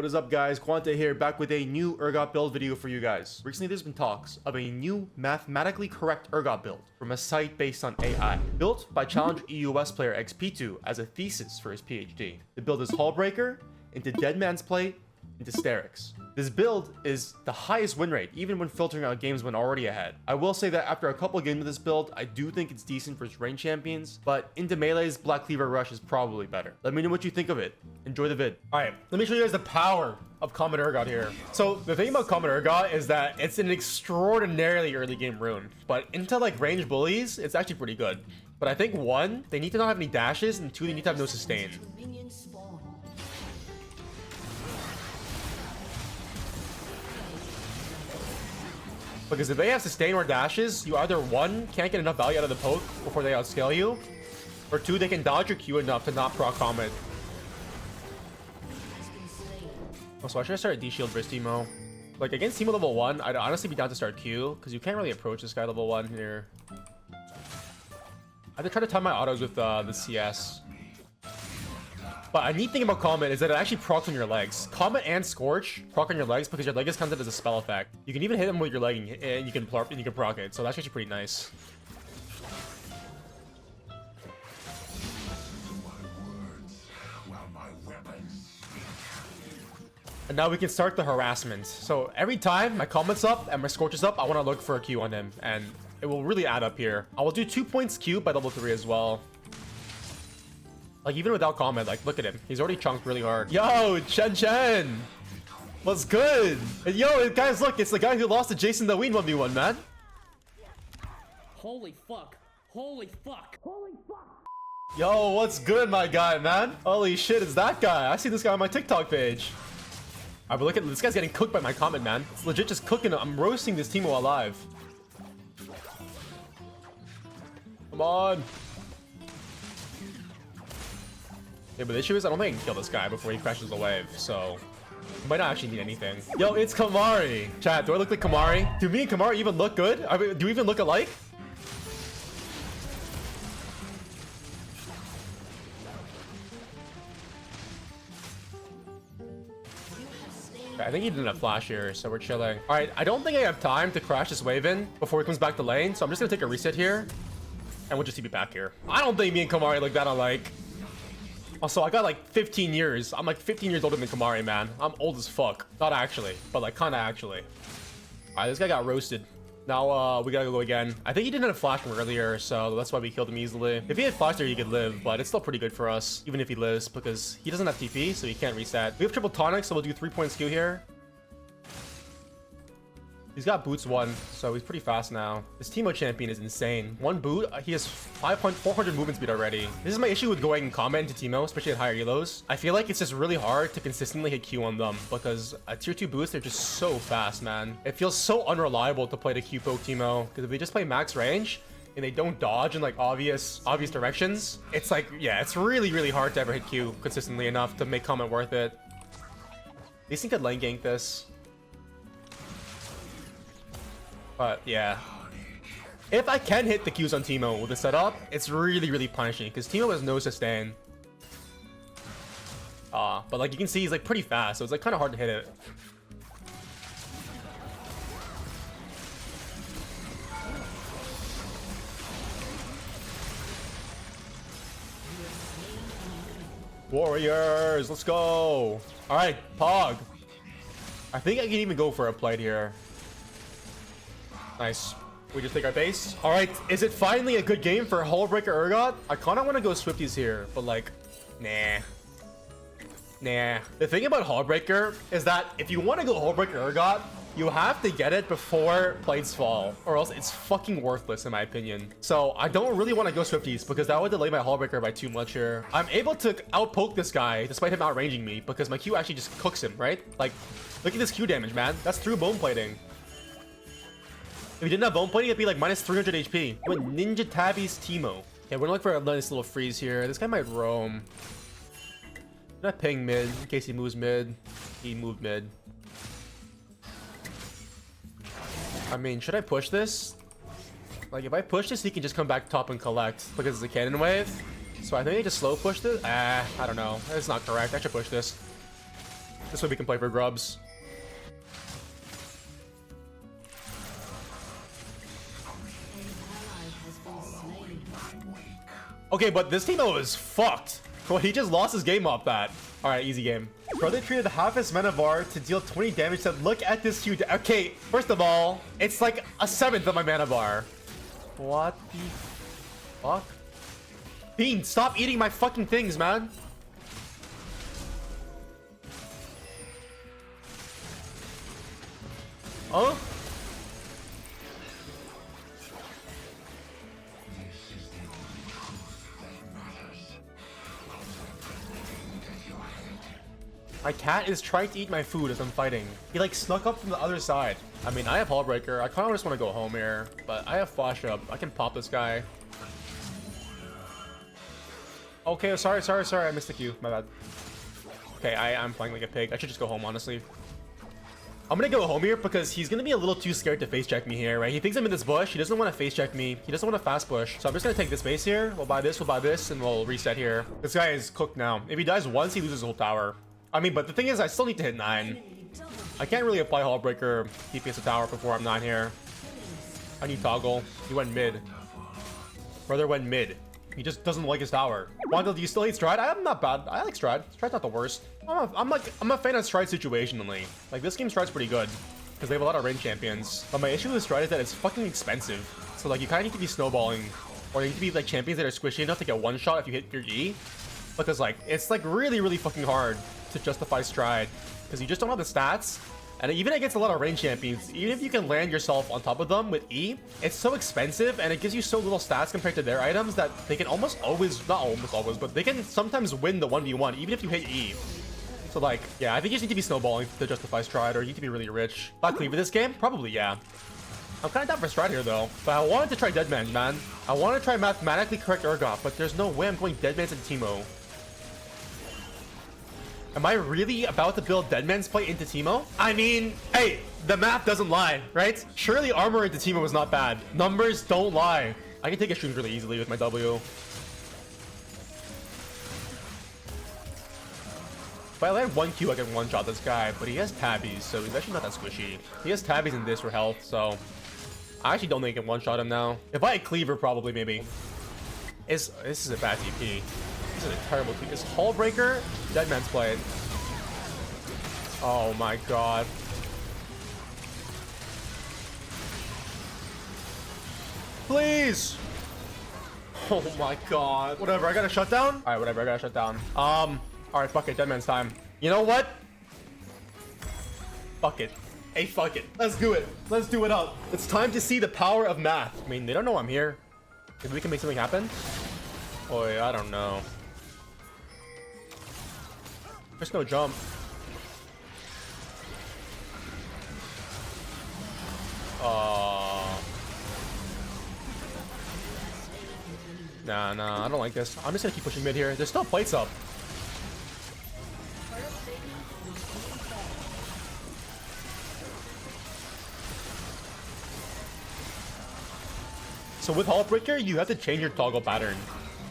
what is up guys? Quanta here, back with a new Urgot build video for you guys. Recently there's been talks of a new mathematically correct Urgot build from a site based on AI, built by Challenge EUS player XP2 as a thesis for his PhD. The build is Hullbreaker into Dead Man's Plate into Sterix. This build is the highest win rate, even when filtering out games when already ahead. I will say that after a couple of games with this build, I do think it's decent for its range champions, but into melees, Black Cleaver Rush is probably better. Let me know what you think of it. Enjoy the vid. All right, let me show you guys the power of Comet Urgot here. So the thing about Comet Urgot is that it's an extraordinarily early game rune, but into like range bullies, it's actually pretty good. But I think one, they need to not have any dashes, and two, they need to have no sustain. Because if they have sustain or dashes, you either one, can't get enough value out of the poke before they outscale you, or two, they can dodge your Q enough to not proc Comet. Also, I should have started D-Shield versus Teemo. Like, against Teemo level 1, I'd honestly be down to start Q, because you can't really approach this guy level 1 here. I have to try to time my autos with the CS. But a neat thing about Comet is that it actually procs on your legs. Comet and Scorch proc on your legs because your leg is counted as a spell effect. You can even hit them with your leg and you can proc it. So that's actually pretty nice. And now we can start the harassment. So every time my Comet's up and my Scorch is up, I want to look for a Q on him. And it will really add up here. I will do 2 points Q by level 3 as well. Like, even without Comet, like, look at him. He's already chunked really hard. Yo, Chen! What's good? And yo, guys, look, it's the guy who lost to Jason the Ween 1v1, man. Holy fuck. Holy fuck. Holy fuck. Yo, what's good, my guy, man? Holy shit, it's that guy. I see this guy on my TikTok page. Alright, but look at this guy's getting cooked by my Comet, man. It's legit just cooking. I'm roasting this Teemo alive. Come on. Yeah, but the issue is I don't think I can kill this guy before he crashes the wave, so might not actually need anything. Yo, it's Kamari. Chat, do I look like Kamari? Do me and Kamari even look good? I mean, do we even look alike? Okay, I think he didn't have flash here, so we're chilling. All right, I don't think I have time to crash this wave in before he comes back to lane, so I'm just gonna take a reset here, and we'll just TP back here. I don't think me and Kamari look that alike. Also, I got like 15 years. I'm like 15 years older than Kamari, man. I'm old as fuck. Not actually, but like kind of actually. All right, this guy got roasted. Now we gotta go again. I think he didn't have flash from earlier, so that's why we killed him easily. If he had flash there, he could live, but it's still pretty good for us, even if he lives, because he doesn't have TP, so he can't reset. We have triple tonic, so we'll do 3 points Q here. He's got boots 1, so he's pretty fast now. This Teemo champion is insane. 1 boot, he has 400 movement speed already. This is my issue with going Comet into Teemo, especially at higher elos. I feel like it's just really hard to consistently hit Q on them because at tier 2 boosts, they're just so fast, man. It feels so unreliable to play the Q poke Teemo because if they just play max range and they don't dodge in like obvious directions, it's like, yeah, it's really hard to ever hit Q consistently enough to make Comet worth it. These things could lane gank this. But yeah, if I can hit the Qs on Teemo with the setup, it's really punishing because Teemo has no sustain. But like you can see, he's like pretty fast, so it's like kind of hard to hit it. Warriors, let's go! All right, Pog. I think I can even go for a plate here. Nice. We just take our base. All right, is it finally a good game for Hullbreaker Urgot? I kind of want to go Swifties here, but like, nah. The thing about Hullbreaker is that if you want to go Hullbreaker Urgot, you have to get it before plates fall, or else it's fucking worthless in my opinion. So I don't really want to go Swifties because that would delay my Hullbreaker by too much here. I'm able to outpoke this guy despite him outranging me because my Q actually just cooks him, right? Like, look at this Q damage, man. That's through bone plating. If he didn't have bone plating, it'd be like minus 300 HP. With Ninja Tabby's Teemo. Okay, we're gonna look for a nice little freeze here. This guy might roam. I'm not ping mid in case he moves mid. He moved mid. I mean, should I push this? Like, if I push this, he can just come back top and collect because it's a cannon wave. So I think I just slow push this. I don't know. That's not correct. I should push this. This way we can play for grubs. Okay, but this Teemo is fucked. Well, he just lost his game off that. All right, easy game. Brother treated half his mana bar to deal 20 damage. Said, look at this huge. Okay, first of all, it's like a seventh of my mana bar. What the fuck? Bean, stop eating my fucking things, man. Oh? My cat is trying to eat my food as I'm fighting. He like snuck up from the other side. I mean, I have Hullbreaker. I kind of just want to go home here, but I have Flash up. I can pop this guy. Okay, sorry. I missed the Q. My bad. Okay, I'm playing like a pig. I should just go home, honestly. I'm gonna go home here because he's gonna be a little too scared to face check me here, right? He thinks I'm in this bush. He doesn't want to face check me. He doesn't want to fast push. So I'm just gonna take this base here. We'll buy this, and we'll reset here. This guy is cooked now. If he dies once, he loses his whole tower. I mean, but the thing is, I still need to hit 9. I can't really apply Hullbreaker DPS a tower before I'm 9 here. I need toggle. He went mid. Brother went mid. He just doesn't like his tower. Wanda, do you still hate Stride? I'm not bad. I like Stride. Stride's not the worst. I'm a fan of Stride situationally. Like, this game Stride's pretty good because they have a lot of range champions. But my issue with Stride is that it's fucking expensive. So like, you kind of need to be snowballing, or you need to be like champions that are squishy enough to get one shot if you hit your E. Because like, it's like really fucking hard to justify Stride because you just don't have the stats. And even against a lot of range champions, even if you can land yourself on top of them with E, it's so expensive and it gives you so little stats compared to their items that they can almost always, not almost always, but they can sometimes win the 1v1 even if you hit E. So like, yeah, I think you just need to be snowballing to justify Stride, or you need to be really rich. Not cleaver this game? Probably, yeah. I'm kind of down for Stride here though, but I wanted to try Deadman, man. I want to try mathematically correct Urgot, but there's no way I'm going Deadman's into Teemo. Am I really about to build Deadman's play into Teemo? I mean, hey, the math doesn't lie, right? Surely armor into Teemo was not bad. Numbers don't lie. I can take a stream really easily with my W. If I land 1 Q, I can one-shot this guy, but he has tabbies, so he's actually not that squishy. He has tabbies in this for health, so I actually don't think I can one-shot him now. If I had cleaver, probably, maybe. This is a bad TP. This is a terrible tweet. Is Hullbreaker? Deadman's play. Oh my god. Please! Oh my god. Whatever, I got a shutdown? Alright, whatever, I got a shutdown. Alright, fuck it, Deadman's time. You know what? Fuck it. Hey, fuck it. Let's do it. Let's do it up. It's time to see the power of math. I mean, they don't know I'm here. Maybe we can make something happen? Boy, I don't know. There's no jump. Nah, I don't like this. I'm just gonna keep pushing mid here. There's still plates up. So with Hullbreaker, you have to change your toggle pattern.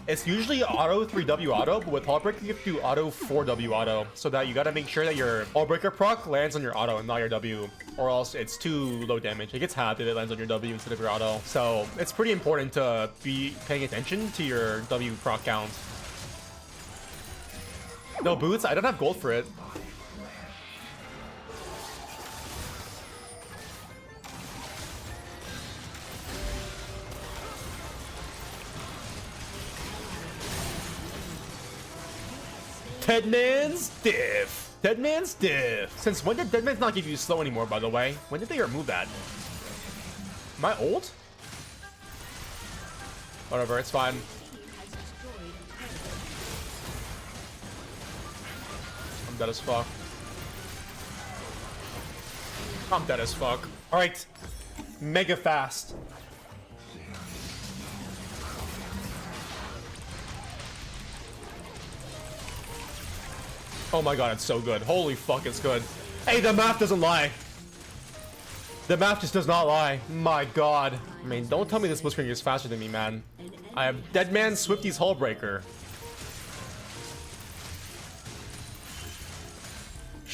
It's usually auto 3W auto, but with Hullbreaker, you have to do auto 4W auto. So that you gotta make sure that your Hullbreaker proc lands on your auto and not your W, or else it's too low damage. It gets halved if it lands on your W instead of your auto. So it's pretty important to be paying attention to your W proc count. No boots? I don't have gold for it. Deadman's diff. Deadman's diff. Since when did Deadman's not give you slow anymore, by the way? When did they remove that? Am I old? Whatever, it's fine. I'm dead as fuck. I'm dead as fuck. Alright. Mega fast. Oh my god, it's so good. Holy fuck, it's good. Hey, the math doesn't lie. The math just does not lie. My god. I mean, don't tell me this Blitzkrieg is faster than me, man. I have Deadman Swifty's Hullbreaker.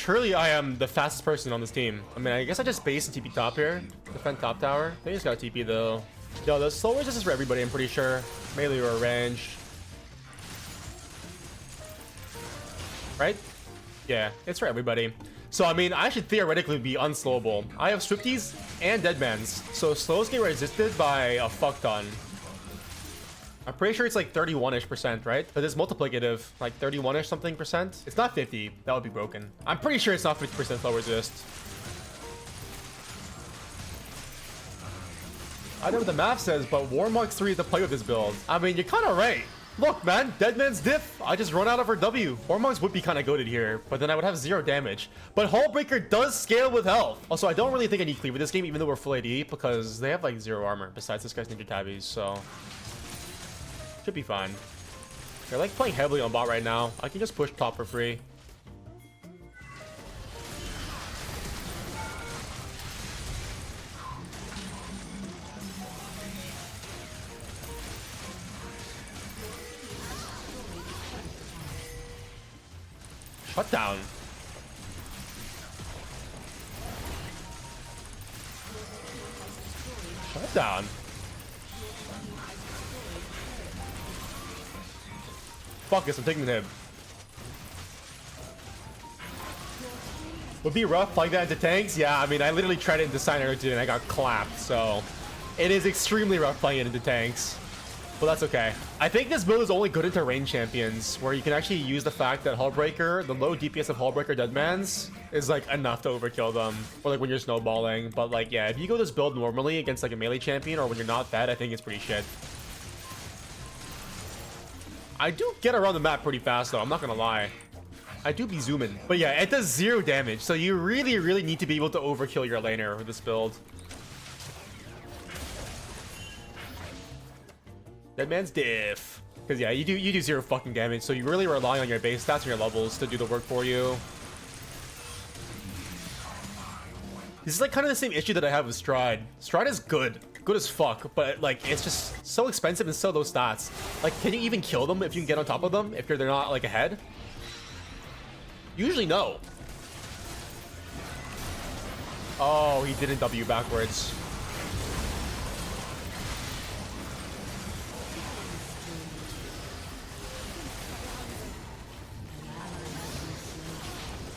truly I am the fastest person on this team. I mean, I guess I just base and TP top here. Defend top tower. They just got TP though. Yo, the slow resist is for everybody, I'm pretty sure. Melee or range. Right? Yeah, it's for everybody. So, I mean, I should theoretically be unslowable. I have Swifties and Deadmans, so slows get resisted by a fuck ton. I'm pretty sure it's like 31-ish%, right? But it's multiplicative, like 31-ish something percent. It's not 50. That would be broken. I'm pretty sure it's not 50% slow resist. I know what the math says, but Warmox 3 is the play with this build. I mean, you're kind of right. Look, man, Deadman's diff. I just run out of her W. Warmogs would be kind of goated here, but then I would have 0 damage. But Hullbreaker does scale with health. Also, I don't really think I need cleaver this game, even though we're full AD, because they have like 0 armor besides this guy's Ninja Tabbies, so should be fine. They're like playing heavily on bot right now. I can just push top for free. Shut down. Shut down. Fuck this, I'm taking the hit. Would be rough playing that into tanks? Yeah, I mean, I literally tried it into Signer and I got clapped, so it is extremely rough playing it into tanks. But that's okay. I think this build is only good into range champions, where you can actually use the fact that Hullbreaker, the low DPS of Hullbreaker Deadmans, is like enough to overkill them. Or like when you're snowballing. But like, yeah, if you go this build normally against like a melee champion, or when you're not that, I think it's pretty shit. I do get around the map pretty fast though, I'm not gonna lie. I do be zooming. But yeah, it does 0 damage, so you really need to be able to overkill your laner with this build. Deadman's diff. Because yeah, you do 0 fucking damage, so you really rely on your base stats and your levels to do the work for you. This is like kind of the same issue that I have with Stride. Stride is good as fuck, but like it's just so expensive and so low stats. Like, can you even kill them if you can get on top of them if they're not like ahead? Usually no. Oh, he didn't W backwards.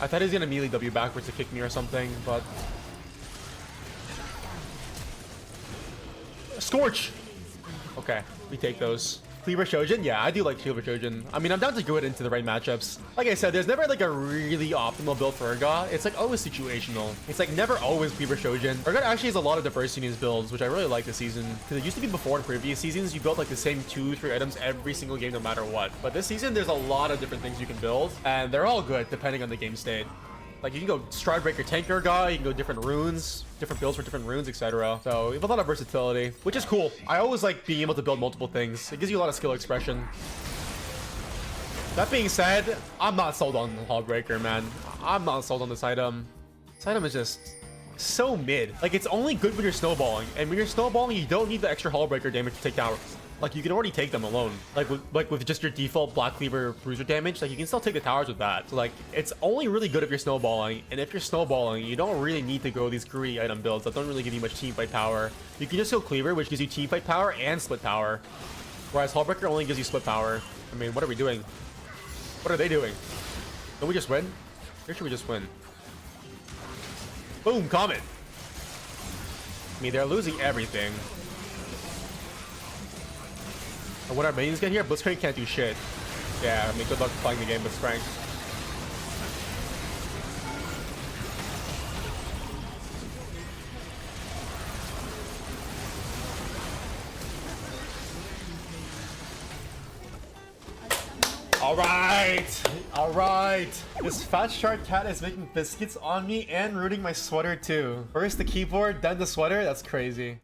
I thought he was gonna immediately W backwards to kick me or something, but Scorch! Okay, we take those. Cleaver Shojin? Yeah, I do like Cleaver Shojin. I mean, I'm down to go it into the right matchups. Like I said, there's never like a really optimal build for Urgot. It's like always situational. It's like never always Cleaver Shojin. Urgot actually has a lot of diversity in his builds, which I really like this season. Because it used to be before in previous seasons, you built like the same 2-3 items every single game no matter what. But this season, there's a lot of different things you can build, and they're all good depending on the game state. Like, you can go Stridebreaker tank Urgot, you can go different runes, different builds for different runes, etc. So, you have a lot of versatility, which is cool. I always like being able to build multiple things. It gives you a lot of skill expression. That being said, I'm not sold on Hullbreaker, man. I'm not sold on this item. This item is just so mid. Like, it's only good when you're snowballing. And when you're snowballing, you don't need the extra Hullbreaker damage to take towers. Like, you can already take them alone. Like with just your default Black Cleaver Bruiser damage, like, you can still take the towers with that. So, like, it's only really good if you're snowballing. And if you're snowballing, you don't really need to go these greedy item builds that don't really give you much teamfight power. You can just go Cleaver, which gives you teamfight power and split power. Whereas Hullbreaker only gives you split power. I mean, what are we doing? What are they doing? Don't we just win? Or should we just win? Boom, Comet. I mean, they're losing everything. And when our minions get here, Blitzcrank can't do shit. Yeah, I mean, good luck playing the game, Blitzcrank. Alright! This fat shark cat is making biscuits on me and ruining my sweater too. First the keyboard, then the sweater? That's crazy.